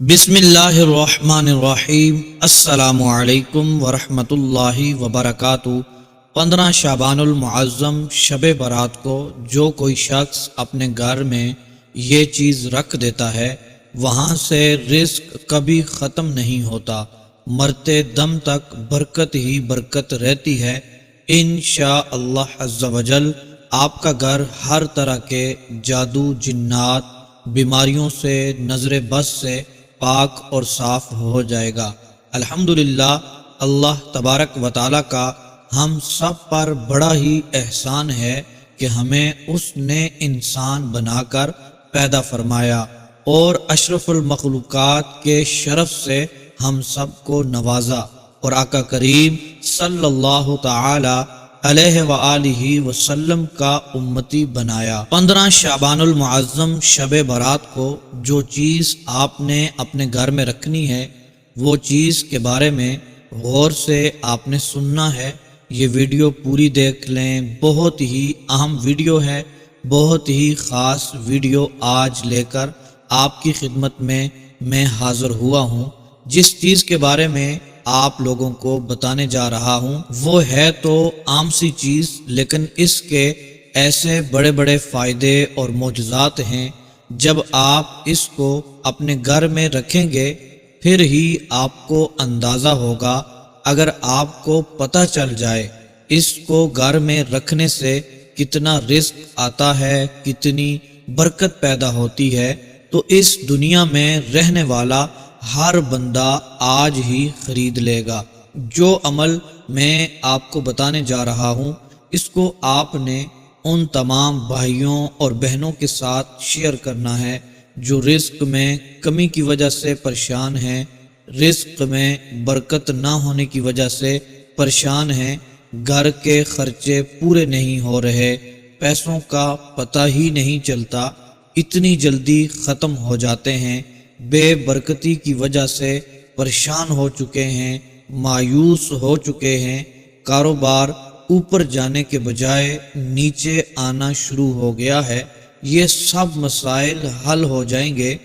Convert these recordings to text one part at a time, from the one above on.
بسم اللہ الرحمن الرحیم۔ السلام علیکم ورحمۃ اللہ وبرکاتہ۔ 15 شعبان المعظم شب برات کو جو کوئی شخص اپنے گھر میں یہ چیز رکھ دیتا ہے وہاں سے رزق کبھی ختم نہیں ہوتا، مرتے دم تک برکت ہی برکت رہتی ہے۔ انشاءاللہ عز و جل آپ کا گھر ہر طرح کے جادو، جنات، بیماریوں سے، نظر بس سے پاک اور صاف ہو جائے گا۔ الحمدللہ، اللہ تبارک و تعالیٰ کا ہم سب پر بڑا ہی احسان ہے کہ ہمیں اس نے انسان بنا کر پیدا فرمایا اور اشرف المخلوقات کے شرف سے ہم سب کو نوازا اور آقا کریم صلی اللہ تعالی علیہ وآلہ وسلم کا امتی بنایا۔ 15 شعبان المعظم شب برات کو جو چیز آپ نے اپنے گھر میں رکھنی ہے وہ چیز کے بارے میں غور سے آپ نے سننا ہے۔ یہ ویڈیو پوری دیکھ لیں، بہت ہی اہم ویڈیو ہے، بہت ہی خاص ویڈیو آج لے کر آپ کی خدمت میں حاضر ہوا ہوں۔ جس چیز کے بارے میں آپ لوگوں کو بتانے جا رہا ہوں وہ ہے تو عام سی چیز، لیکن اس کے ایسے بڑے بڑے فائدے اور معجزات ہیں۔ جب آپ اس کو اپنے گھر میں رکھیں گے پھر ہی آپ کو اندازہ ہوگا۔ اگر آپ کو پتہ چل جائے اس کو گھر میں رکھنے سے کتنا رزق آتا ہے، کتنی برکت پیدا ہوتی ہے، تو اس دنیا میں رہنے والا ہر بندہ آج ہی خرید لے گا۔ جو عمل میں آپ کو بتانے جا رہا ہوں اس کو آپ نے ان تمام بھائیوں اور بہنوں کے ساتھ شیئر کرنا ہے جو رزق میں کمی کی وجہ سے پریشان ہیں، رزق میں برکت نہ ہونے کی وجہ سے پریشان ہیں، گھر کے خرچے پورے نہیں ہو رہے، پیسوں کا پتہ ہی نہیں چلتا، اتنی جلدی ختم ہو جاتے ہیں، بے برکتی کی وجہ سے پریشان ہو چکے ہیں، مایوس ہو چکے ہیں، کاروبار اوپر جانے کے بجائے نیچے آنا شروع ہو گیا ہے۔ یہ سب مسائل حل ہو جائیں گے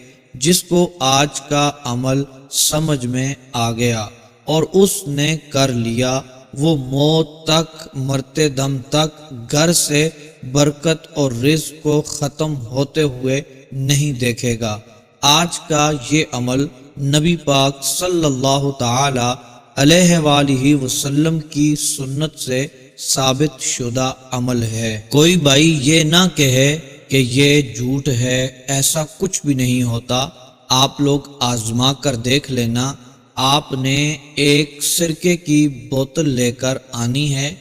جس کو آج کا عمل سمجھ میں آ گیا اور اس نے کر لیا، وہ موت تک، مرتے دم تک گھر سے برکت اور رزق کو ختم ہوتے ہوئے نہیں دیکھے گا۔ آج کا یہ عمل نبی پاک صلی اللہ تعالی علیہ وآلہ وسلم کی سنت سے ثابت شدہ عمل ہے۔ کوئی بھائی یہ نہ کہے کہ یہ جھوٹ ہے، ایسا کچھ بھی نہیں ہوتا۔ آپ لوگ آزما کر دیکھ لینا۔ آپ نے ایک سرکے کی بوتل لے کر آنی ہے،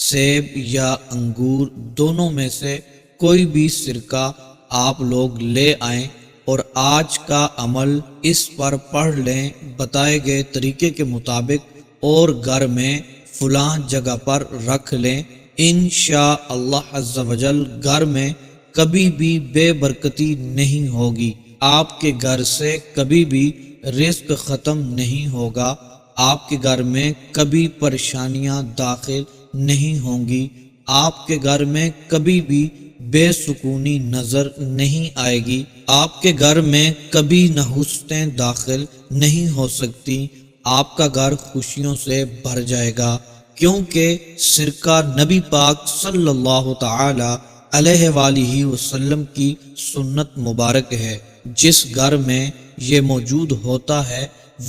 سیب یا انگور دونوں میں سے کوئی بھی سرکہ آپ لوگ لے آئیں اور آج کا عمل اس پر پڑھ لیں بتائے گئے طریقے کے مطابق اور گھر میں فلاں جگہ پر رکھ لیں۔ انشاءاللہ عز و جل گھر میں کبھی بھی بے برکتی نہیں ہوگی، آپ کے گھر سے کبھی بھی رزق ختم نہیں ہوگا، آپ کے گھر میں کبھی پریشانیاں داخل نہیں ہوں گی، آپ کے گھر میں کبھی بھی بے سکونی نظر نہیں آئے گی، آپ کے گھر میں کبھی نحوستیں داخل نہیں ہو سکتی، آپ کا گھر خوشیوں سے بھر جائے گا، کیونکہ سرکہ نبی پاک صلی اللہ تعالی علیہ وآلہ وسلم کی سنت مبارک ہے۔ جس گھر میں یہ موجود ہوتا ہے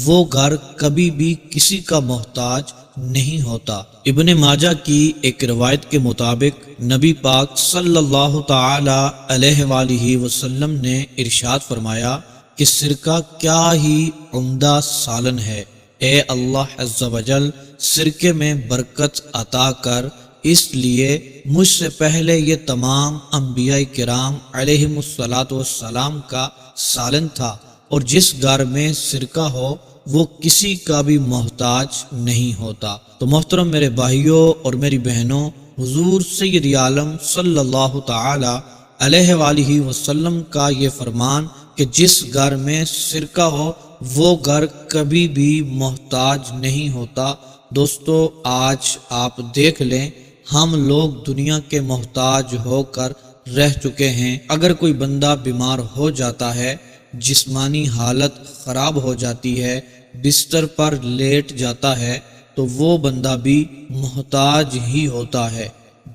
وہ گھر کبھی بھی کسی کا محتاج نہیں ہوتا۔ ابن ماجہ کی ایک روایت کے مطابق نبی پاک صلی اللہ تعالی علیہ وآلہ وسلم نے ارشاد فرمایا کہ سرکہ کیا ہی عمدہ سالن ہے، اے اللہ عز و جل سرکے میں برکت عطا کر، اس لیے مجھ سے پہلے یہ تمام انبیاء کرام علیہم الصلاۃ والسلام کا سالن تھا، اور جس گھر میں سرکہ ہو وہ کسی کا بھی محتاج نہیں ہوتا۔ تو محترم میرے بھائیوں اور میری بہنوں، حضور سید عالم صلی اللہ تعالی علیہ وآلہ وسلم کا یہ فرمان کہ جس گھر میں سرکہ ہو وہ گھر کبھی بھی محتاج نہیں ہوتا۔ دوستو آج آپ دیکھ لیں ہم لوگ دنیا کے محتاج ہو کر رہ چکے ہیں۔ اگر کوئی بندہ بیمار ہو جاتا ہے جسمانی حالت خراب ہو جاتی ہے، بستر پر لیٹ جاتا ہے، تو وہ بندہ بھی محتاج ہی ہوتا ہے۔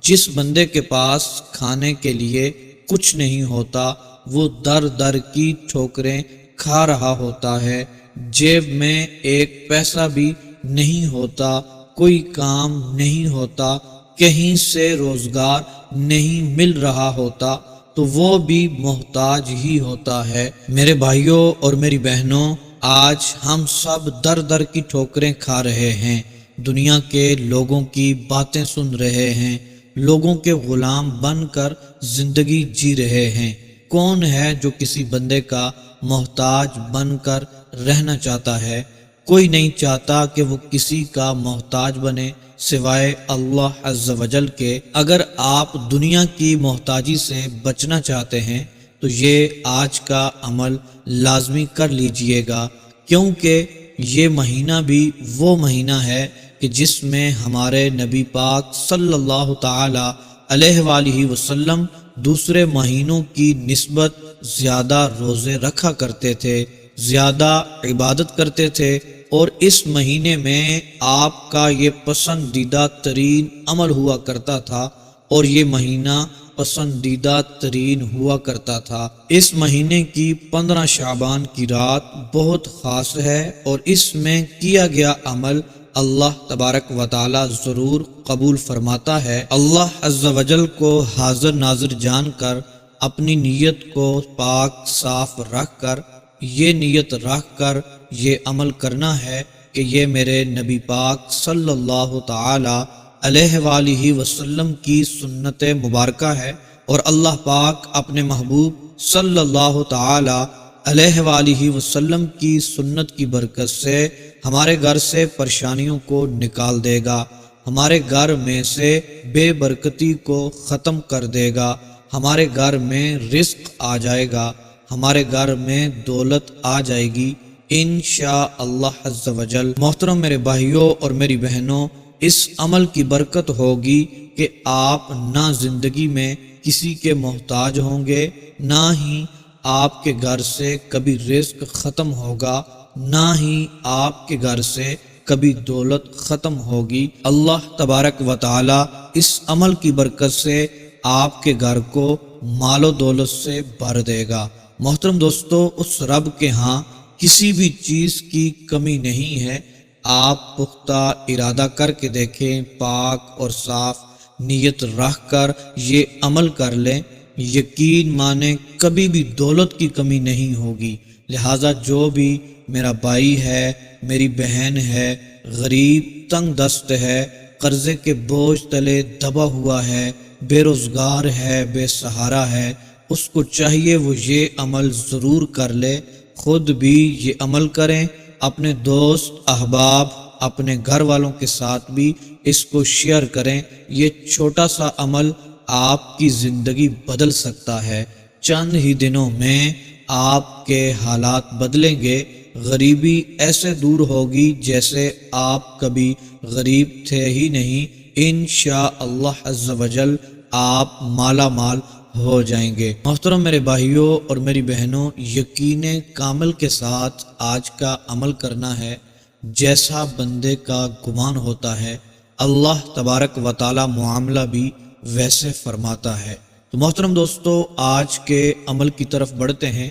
جس بندے کے پاس کھانے کے لیے کچھ نہیں ہوتا، وہ در در کی ٹھوکریں کھا رہا ہوتا ہے، جیب میں ایک پیسہ بھی نہیں ہوتا، کوئی کام نہیں ہوتا، کہیں سے روزگار نہیں مل رہا ہوتا، تو وہ بھی محتاج ہی ہوتا ہے۔ میرے بھائیوں اور میری بہنوں، آج ہم سب در در کی ٹھوکریں کھا رہے ہیں، دنیا کے لوگوں کی باتیں سن رہے ہیں، لوگوں کے غلام بن کر زندگی جی رہے ہیں۔ کون ہے جو کسی بندے کا محتاج بن کر رہنا چاہتا ہے؟ کوئی نہیں چاہتا کہ وہ کسی کا محتاج بنے سوائے اللہ عز و جل کے۔ اگر آپ دنیا کی محتاجی سے بچنا چاہتے ہیں تو یہ آج کا عمل لازمی کر لیجئے گا، کیونکہ یہ مہینہ بھی وہ مہینہ ہے کہ جس میں ہمارے نبی پاک صلی اللہ تعالی علیہ وآلہ وسلم دوسرے مہینوں کی نسبت زیادہ روزے رکھا کرتے تھے، زیادہ عبادت کرتے تھے، اور اس مہینے میں آپ کا یہ پسندیدہ ترین عمل ہوا کرتا تھا، اور یہ مہینہ پسندیدہ ترین ہوا کرتا تھا۔ اس مہینے کی 15 شعبان کی رات بہت خاص ہے، اور اس میں کیا گیا عمل اللہ تبارک و تعالی ضرور قبول فرماتا ہے۔ اللہ عز و جل کو حاضر ناظر جان کر اپنی نیت کو پاک صاف رکھ کر، یہ نیت رکھ کر یہ عمل کرنا ہے کہ یہ میرے نبی پاک صلی اللہ تعالی علیہ وآلہ وسلم کی سنت مبارکہ ہے، اور اللہ پاک اپنے محبوب صلی اللہ تعالی علیہ وآلہ وسلم کی سنت کی برکت سے ہمارے گھر سے پریشانیوں کو نکال دے گا، ہمارے گھر میں سے بے برکتی کو ختم کر دے گا، ہمارے گھر میں رزق آ جائے گا، ہمارے گھر میں دولت آ جائے گی انشاءاللہ عز و جل۔ محترم میرے بھائیوں اور میری بہنوں، اس عمل کی برکت ہوگی کہ آپ نہ زندگی میں کسی کے محتاج ہوں گے، نہ ہی آپ کے گھر سے کبھی رزق ختم ہوگا، نہ ہی آپ کے گھر سے کبھی دولت ختم ہوگی۔ اللہ تبارک و تعالی اس عمل کی برکت سے آپ کے گھر کو مال و دولت سے بھر دے گا۔ محترم دوستو، اس رب کے ہاں کسی بھی چیز کی کمی نہیں ہے۔ آپ پختہ ارادہ کر کے دیکھیں، پاک اور صاف نیت رکھ کر یہ عمل کر لیں، یقین مانیں کبھی بھی دولت کی کمی نہیں ہوگی۔ لہٰذا جو بھی میرا بھائی ہے، میری بہن ہے، غریب تنگ دست ہے، قرضے کے بوجھ تلے دبا ہوا ہے، بے روزگار ہے، بے سہارا ہے، اس کو چاہیے وہ یہ عمل ضرور کر لے، خود بھی یہ عمل کریں، اپنے دوست احباب، اپنے گھر والوں کے ساتھ بھی اس کو شیئر کریں۔ یہ چھوٹا سا عمل آپ کی زندگی بدل سکتا ہے۔ چند ہی دنوں میں آپ کے حالات بدلیں گے، غریبی ایسے دور ہوگی جیسے آپ کبھی غریب تھے ہی نہیں۔ انشاءاللہ عز و جل آپ مالا مال ہو جائیں گے۔ محترم میرے بھائیوں اور میری بہنوں، یقین کامل کے ساتھ آج کا عمل کرنا ہے۔ جیسا بندے کا گمان ہوتا ہے، اللہ تبارک و تعالی معاملہ بھی ویسے فرماتا ہے۔ تو محترم دوستو، آج کے عمل کی طرف بڑھتے ہیں۔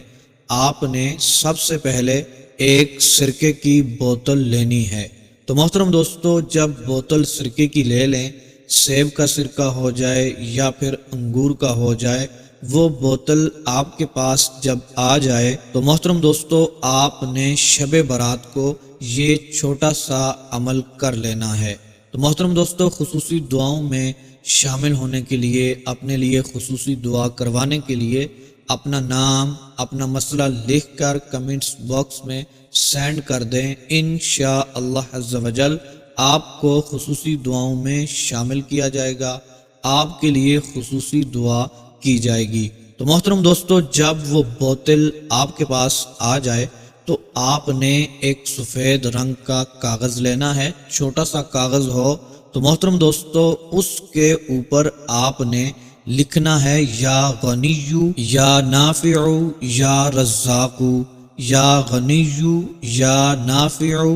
آپ نے سب سے پہلے ایک سرکے کی بوتل لینی ہے۔ تو محترم دوستو، جب بوتل سرکے کی لے لیں، سیب کا سرکہ ہو جائے یا پھر انگور کا ہو جائے، وہ بوتل آپ کے پاس جب آ جائے تو محترم دوستو، آپ نے شب برات کو یہ چھوٹا سا عمل کر لینا ہے۔ تو محترم دوستو، خصوصی دعاؤں میں شامل ہونے کے لیے، اپنے لیے خصوصی دعا کروانے کے لیے اپنا نام، اپنا مسئلہ لکھ کر کمنٹس باکس میں سینڈ کر دیں۔ انشاءاللہ عز و جل آپ کو خصوصی دعاؤں میں شامل کیا جائے گا، آپ کے لیے خصوصی دعا کی جائے گی۔ تو محترم دوستو، جب وہ بوتل آپ کے پاس آ جائے تو آپ نے ایک سفید رنگ کا کاغذ لینا ہے، چھوٹا سا کاغذ ہو۔ تو محترم دوستو، اس کے اوپر آپ نے لکھنا ہے یا غنیو یا نافعو یا رزاقو، یا غنیو یا نافعو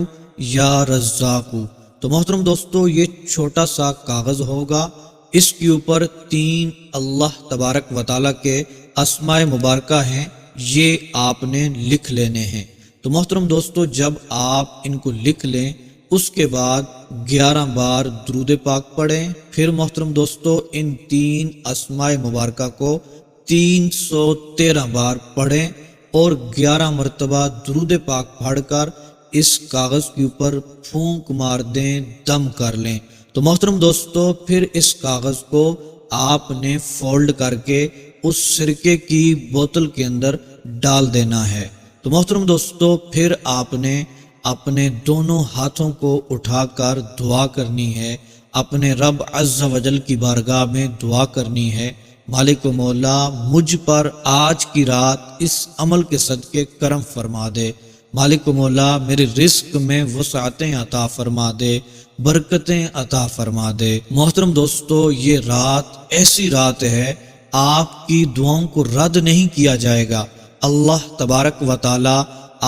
یا رزاقو۔ تو محترم دوستو یہ چھوٹا سا کاغذ ہوگا، اس کے اوپر 3 اللہ تبارک و تعالیٰ کے اسماء مبارکہ ہیں، یہ آپ نے لکھ لینے ہیں۔ تو محترم دوستو جب آپ ان کو لکھ لیں اس کے بعد 11 بار درود پاک پڑھیں، پھر محترم دوستو ان 3 اسماء مبارکہ کو 313 بار پڑھیں اور 11 مرتبہ درود پاک پڑھ کر اس کاغذ کے اوپر پھونک مار دیں، دم کر لیں۔ تو محترم دوستو پھر اس کاغذ کو آپ نے فولڈ کر کے اس سرکے کی بوتل کے اندر ڈال دینا ہے۔ تو محترم دوستو پھر آپ نے اپنے دونوں ہاتھوں کو اٹھا کر دعا کرنی ہے، اپنے رب عز و جل کی بارگاہ میں دعا کرنی ہے، مالک و مولا مجھ پر آج کی رات اس عمل کے صدقے کرم فرما دے، مالک و مولا میرے رزق میں وسعتیں عطا فرما دے، برکتیں عطا فرما دے۔ محترم دوستو یہ رات ایسی رات ہے آپ کی دعاؤں کو رد نہیں کیا جائے گا، اللہ تبارک و تعالی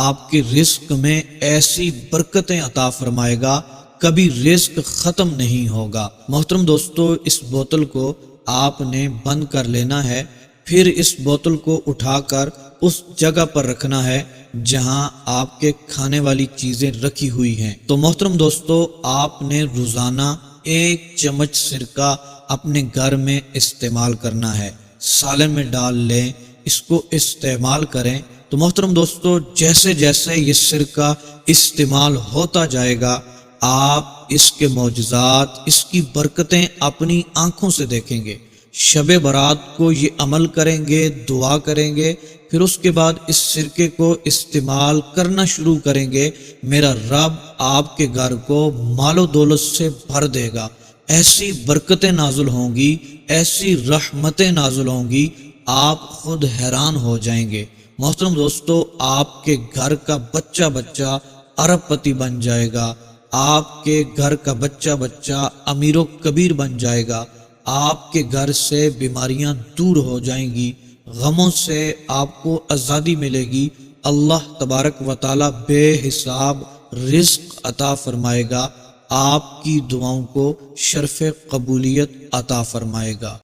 آپ کے رزق میں ایسی برکتیں عطا فرمائے گا، کبھی رزق ختم نہیں ہوگا۔ محترم دوستو اس بوتل کو آپ نے بند کر لینا ہے، پھر اس بوتل کو اٹھا کر اس جگہ پر رکھنا ہے جہاں آپ کے کھانے والی چیزیں رکھی ہوئی ہیں۔ تو محترم دوستو آپ نے روزانہ 1 چمچ سرکہ اپنے گھر میں استعمال کرنا ہے، سالن میں ڈال لیں، اس کو استعمال کریں۔ تو محترم دوستو جیسے جیسے یہ سرکہ استعمال ہوتا جائے گا آپ اس کے معجزات، اس کی برکتیں اپنی آنکھوں سے دیکھیں گے۔ شب برات کو یہ عمل کریں گے، دعا کریں گے، پھر اس کے بعد اس سرکے کو استعمال کرنا شروع کریں گے، میرا رب آپ کے گھر کو مال و دولت سے بھر دے گا، ایسی برکتیں نازل ہوں گی، ایسی رحمتیں نازل ہوں گی، آپ خود حیران ہو جائیں گے۔ محترم دوستو آپ کے گھر کا بچہ بچہ ارب پتی بن جائے گا، آپ کے گھر کا بچہ بچہ امیر و کبیر بن جائے گا، آپ کے گھر سے بیماریاں دور ہو جائیں گی، غموں سے آپ کو آزادی ملے گی، اللہ تبارک و تعالی بے حساب رزق عطا فرمائے گا، آپ کی دعاؤں کو شرف قبولیت عطا فرمائے گا۔